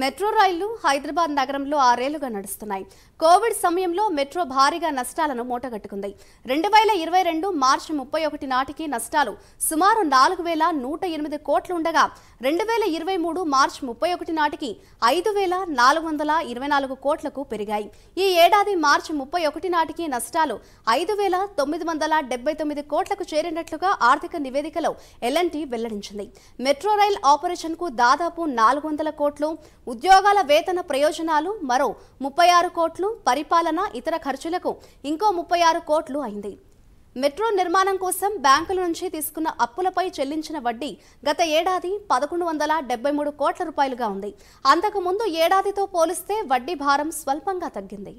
Metro రైళ్లు హైదరాబాద్ నగరంలో 6 ఏళ్లుగా నడుస్తున్నాయి. కోవిడ్ సమయంలో మెట్రో భారీగా నష్టాలను మూటగట్టుకుంది. 2022 మార్చి 31 నాటికి నష్టాలు సుమారు 4108 కోట్లు ఉండగా 2023 మార్చి 31 నాటికి 5424 కోట్లకు పెరిగాయి. ఈ ఏడాది మార్చి 31 నాటికి నష్టాలు 5979 కోట్లకు చేరినట్లుగా ఆర్థిక నివేదికలో ఎల్ఎన్టీ వెల్లడించింది. మెట్రో రైల్ ఆపరేషన్ కు దాదాపు 400 కోట్లు, ఉద్యోగాల వేతన ప్రయోజనాలు మరో 36 కోట్లు, పరిపాలన ఇతర ఖర్చులకు ఇంకో 36 కోట్లు అయింది. మెట్రో నిర్మాణం కోసం బ్యాంకుల నుంచి తీసుకున్న అప్పులపై చెల్లించిన వడ్డీ గత ఏడాది 1173 కోట్ల రూపాయలుగా ఉంది. అంతకు ముందు ఏడాదితో పోలిస్తే వడ్డీ భారం స్వల్పంగా తగ్గింది.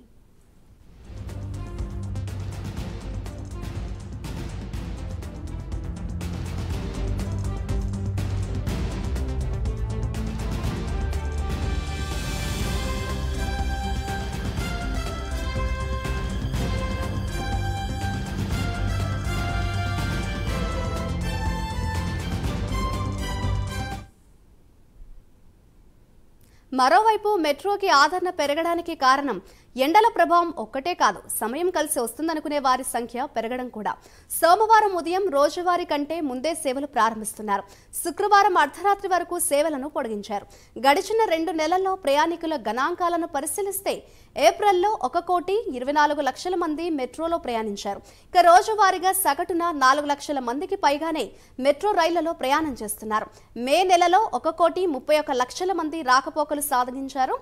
మరోవైపు మెట్రోకి ఆదరణ పెరగడానికి కారణం ఎండల ప్రభావం ఒక్కటే కాదు, సమయం కలిసి వస్తుందనుకునే వారి సంఖ్య పెరగడం కూడా. సోమవారం ఉదయం రోజువారీ కంటే ముందే సేవలు ప్రారంభిస్తున్నారు. శుక్రవారం అర్ధరాత్రి వరకు సేవలను పొడిగించారు. గడిచిన 2 నెలల్లో ప్రయాణికుల గణాంకాలను పరిశీలిస్తే ఏప్రిల్లో 1,24,00,000 మంది మెట్రోలో ప్రయాణించారు. ఇక రోజువారీగా సగటున 4 లక్షల మందికి పైగానే మెట్రో రైళ్లలో ప్రయాణం చేస్తున్నారు. మే నెలలో 1,31,00,000 మంది రాకపోకలు సాధించారు.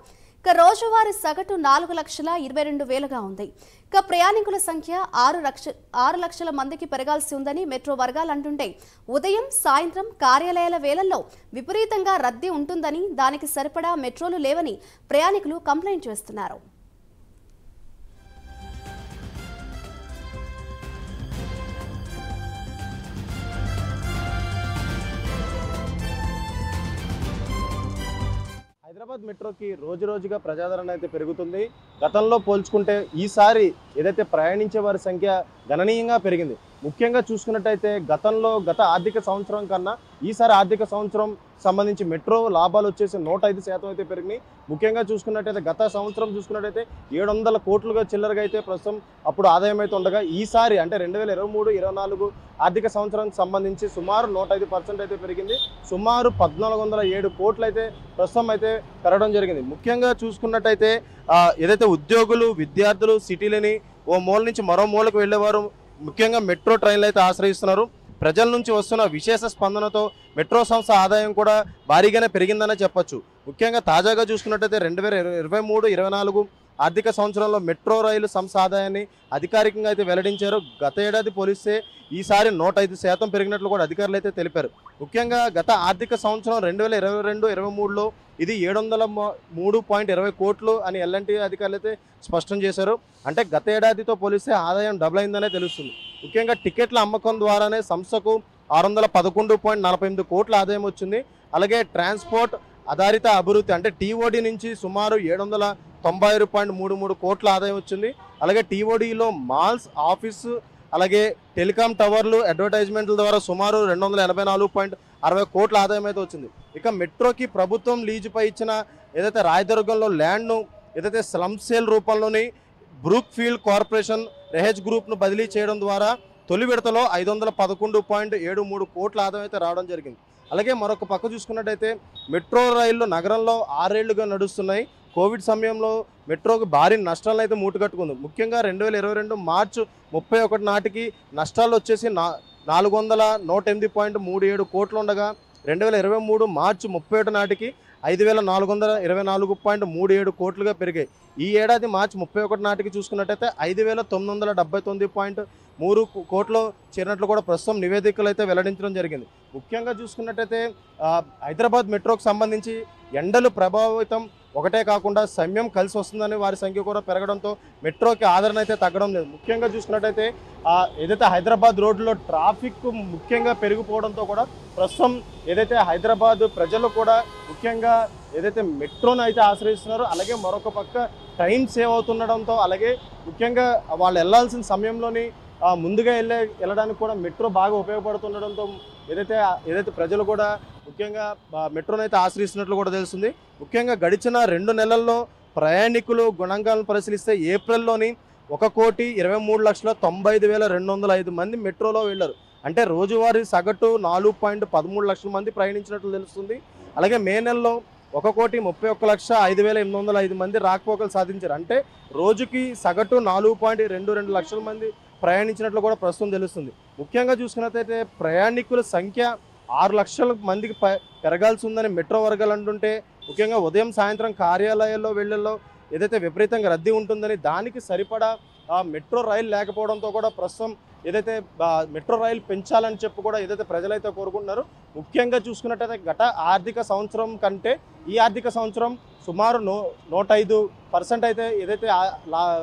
ఇక రోజువారీ సగటు 4,22,000గా ఉంది. ఇక ప్రయాణికుల సంఖ్య 6 లక్షల మందికి పెరగాల్సి ఉందని మెట్రో వర్గాలు అంటుంటే ఉదయం సాయంత్రం కార్యాలయాల వేళల్లో విపరీతంగా రద్దీ ఉంటుందని, దానికి సరిపడా మెట్రోలు లేవని ప్రయాణికులు కంప్లైంట్ చేస్తున్నారు. హైదరాబాద్ మెట్రోకి రోజు రోజుగా ప్రజాదరణ అయితే పెరుగుతుంది. గతంలో పోల్చుకుంటే ఈసారి ఏదైతే ప్రయాణించే వారి సంఖ్య గణనీయంగా పెరిగింది. ముఖ్యంగా చూసుకున్నట్టయితే గత ఆర్థిక సంవత్సరం కన్నా ఈసారి ఆర్థిక సంవత్సరం సంబంధించి మెట్రో లాభాలు వచ్చేసి 105% అయితే పెరిగినాయి. ముఖ్యంగా చూసుకున్నట్టయితే గత సంవత్సరం చూసుకున్నట్టయితే 700 కోట్లుగా చిల్లరగా అయితే ప్రస్తుతం అప్పుడు ఆదాయం అయితే ఉండగా ఈసారి అంటే 2023-24 ఆర్థిక సంవత్సరానికి సంబంధించి సుమారు 105% అయితే పెరిగింది. సుమారు 1407 కోట్లు అయితే ప్రస్తుతం అయితే పెరగడం జరిగింది. ముఖ్యంగా చూసుకున్నట్టయితే ఏదైతే ఉద్యోగులు, విద్యార్థులు సిటీలని ఓ మూల నుంచి మరో మూలకు వెళ్ళేవారు ముఖ్యంగా మెట్రో ట్రైన్లు అయితే ఆశ్రయిస్తున్నారు. ప్రజల నుంచి వస్తున్న విశేష స్పందనతో మెట్రో సంస్థ ఆదాయం కూడా భారీగానే పెరిగిందనే చెప్పొచ్చు. ముఖ్యంగా తాజాగా చూసుకున్నట్టయితే 2023-24 ఆర్థిక సంవత్సరంలో మెట్రో రైలు సంస్థ ఆదాయాన్ని అధికారికంగా అయితే వెల్లడించారు. గత ఏడాది పోలిస్తే ఈసారి 105% పెరిగినట్లు కూడా అధికారులు అయితే తెలిపారు. ముఖ్యంగా గత ఆర్థిక సంవత్సరం 2022-23లో ఇది 703.20 కోట్లు అని ఎల్ఎన్టీ అధికారులు అయితే స్పష్టం చేశారు. అంటే గత ఏడాదితో పోలిస్తే ఆదాయం డబుల్ అయిందనే తెలుస్తుంది. ముఖ్యంగా టికెట్ల అమ్మకం ద్వారానే సంస్థకు 611.48 కోట్ల ఆదాయం వచ్చింది. అలాగే ట్రాన్స్పోర్ట్ ఆధారిత అభివృద్ధి అంటే టీఓడి నుంచి సుమారు 796.33 కోట్ల ఆదాయం వచ్చింది. అలాగే టీఓడిలో మాల్స్, ఆఫీసు, అలాగే టెలికాం టవర్లు, అడ్వర్టైజ్మెంట్ల ద్వారా సుమారు 284.60 కోట్ల ఆదాయం అయితే వచ్చింది. ఇక మెట్రోకి ప్రభుత్వం లీజుపై ఇచ్చిన ఏదైతే రాయదుర్గంలో ల్యాండ్ను ఏదైతే స్లమ్ సేల్ రూపంలోని బ్రూక్ ఫీల్డ్ కార్పొరేషన్ రెహెజ్ గ్రూప్ను బదిలీ చేయడం ద్వారా తొలి విడతలో 511.73 కోట్ల ఆదాయం అయితే రావడం జరిగింది. అలాగే మరొక పక్క చూసుకున్నట్టయితే మెట్రో రైళ్లు నగరంలో 6 ఏళ్లుగా నడుస్తున్నాయి. కోవిడ్ సమయంలో మెట్రోకి భారీ నష్టాలను అయితే మూటగట్టుకుంది. ముఖ్యంగా 2022 మార్చి 31 నాటికి నష్టాలు వచ్చేసి 408.37 కోట్లు ఉండగా 2023 మార్చి 31 నాటికి 5424.37 కోట్లుగా పెరిగాయి. ఈ ఏడాది మార్చి 31 నాటికి చూసుకున్నట్టయితే 5979.3 కోట్లు చేరినట్లు కూడా ప్రస్తుతం నివేదికలు అయితే వెల్లడించడం జరిగింది. ముఖ్యంగా చూసుకున్నట్టయితే హైదరాబాద్ మెట్రోకి సంబంధించి ఎండలు ప్రభావితం ఒకటే కాకుండా సమయం కలిసి వస్తుందని వారి సంఖ్య కూడా పెరగడంతో మెట్రోకి ఆదరణ అయితే తగ్గడం లేదు. ముఖ్యంగా చూసుకున్నట్టయితే ఏదైతే హైదరాబాద్ రోడ్లో ట్రాఫిక్ ముఖ్యంగా పెరిగిపోవడంతో కూడా ప్రస్తుతం ఏదైతే హైదరాబాద్ ప్రజలు కూడా ముఖ్యంగా ఏదైతే మెట్రోను అయితే ఆశ్రయిస్తున్నారో అలాగే మరొక పక్క టైం సేవ్ అవుతుండడంతో అలాగే ముఖ్యంగా వాళ్ళు వెళ్లాల్సిన సమయంలోని ముందుగా వెళ్ళడానికి కూడా మెట్రో బాగా ఉపయోగపడుతుండడంతో ఏదైతే ప్రజలు కూడా ముఖ్యంగా మెట్రోను అయితే ఆశ్రయిస్తున్నట్లు కూడా తెలుస్తుంది. ముఖ్యంగా గడిచిన 2 నెలల్లో ప్రయాణికులు గణాంకాలను పరిశీలిస్తే ఏప్రిల్లోని 1,23,95,205 మంది మెట్రోలో వెళ్ళారు. అంటే రోజువారీ సగటు 4.13 లక్షల మంది ప్రయాణించినట్లు తెలుస్తుంది. అలాగే మే నెలలో 1,31,05,805 మంది రాకపోకలు సాధించారు. అంటే రోజుకి సగటు 4.22 లక్షల మంది ప్రయాణించినట్లు కూడా ప్రస్తుతం తెలుస్తుంది. ముఖ్యంగా చూసుకున్నట్లయితే ప్రయాణికుల సంఖ్య 6 లక్షల మందికి పెరగాల్సి ఉందని మెట్రో వర్గాలు అంటుంటే, ముఖ్యంగా ఉదయం సాయంత్రం కార్యాలయాల్లో వెళ్ళల్లో ఏదైతే విపరీతంగా రద్దీ ఉంటుందని దానికి సరిపడా మెట్రో రైలు లేకపోవడంతో కూడా ప్రస్తుతం ఏదైతే మెట్రో రైలు పెంచాలని చెప్పి కూడా ఏదైతే ప్రజలైతే కోరుకుంటున్నారు. ముఖ్యంగా చూసుకున్నట్టయితే గత ఆర్థిక సంవత్సరం కంటే ఈ ఆర్థిక సంవత్సరం సుమారు 105% అయితే ఏదైతే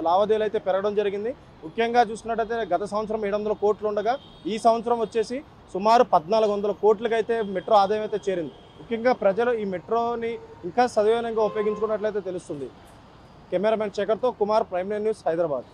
లావాదేవీలు అయితే పెరగడం జరిగింది. ముఖ్యంగా చూసుకున్నట్టయితే గత సంవత్సరం 700 కోట్లు ఉండగా ఈ సంవత్సరం వచ్చేసి సుమారు 1,400 కోట్లకి అయితే మెట్రో ఆదాయం అయితే చేరింది. ముఖ్యంగా ప్రజలు ఈ మెట్రోని ఇంకా సద్వినియోగంగా ఉపయోగించుకున్నట్లయితే తెలుస్తుంది. కెమెరామెన్ శేఖర్తో కుమార్, ప్రైమ్9 న్యూస్, హైదరాబాద్.